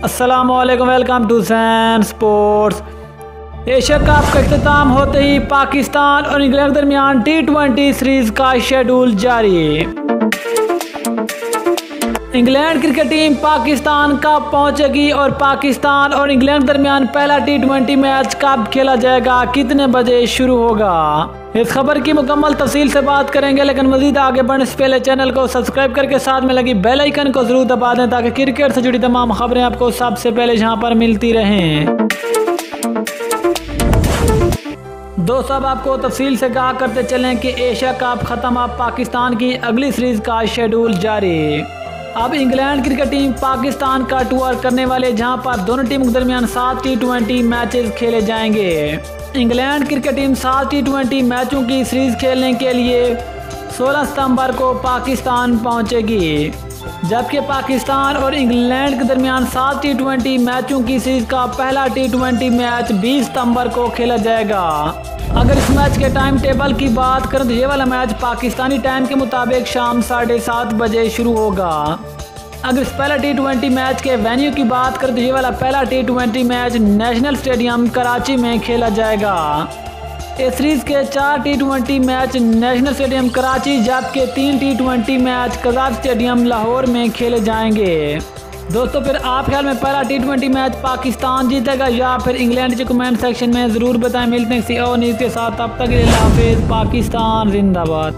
अस्सलामुअलैकुम, welcome to San sports. Asia cup का इख्तिताम होते ही पाकिस्तान और इंग्लैंड के दरमियान T20 सीरीज का शेड्यूल जारी। इंग्लैंड क्रिकेट टीम पाकिस्तान कब पहुंचेगी और पाकिस्तान और इंग्लैंड के दरमियान पहला T20 मैच कब खेला जाएगा, कितने बजे शुरू होगा, इस खबर की मुकम्मल तफसील से बात करेंगे। लेकिन मजीद आगे बढ़ने से पहले चैनल को सब्सक्राइब करके साथ में लगी बेल आइकन को जरूर दबा दें ताकि क्रिकेट से जुड़ी तमाम खबरें आपको सबसे पहले यहाँ पर मिलती रहें। दोस्तों, अब आपको तफसील से कहा करते चलें कि एशिया कप खत्म, अब पाकिस्तान की अगली सीरीज का शेड्यूल जारी। अब इंग्लैंड क्रिकेट टीम पाकिस्तान का टूर करने वाले, जहां पर दोनों टीमों के दरमियान 7 T20 मैचेस खेले जाएंगे। इंग्लैंड क्रिकेट टीम 7 T20 मैचों की सीरीज खेलने के लिए 16 सितंबर को पाकिस्तान पहुंचेगी, जबकि पाकिस्तान और इंग्लैंड के दरमियान 7 T20 मैचों की सीरीज का पहला T20 मैच 20 सितंबर को खेला जाएगा। अगर इस मैच के टाइम टेबल की बात करें तो ये वाला मैच पाकिस्तानी टाइम के मुताबिक शाम 7:30 बजे शुरू होगा। अगर इस पहला T20 मैच के वेन्यू की बात करें तो ये वाला पहला T20 match national stadium Karachi में खेला जाएगा। इस सीरीज के 4 T20 match national stadium Karachi, जबकि 3 T20 match Kazakh stadium Lahore में खेले जाएंगे। दोस्तों, फिर आप ख्याल में पहला T20 मैच पाकिस्तान जीतेगा या फिर इंग्लैंड के कमेंट सेक्शन में ज़रूर बताएं। मिलते हैं किसी और न्यूज़ के साथ, तब तक के लिए अल्लाह हाफिज़। पाकिस्तान जिंदाबाद।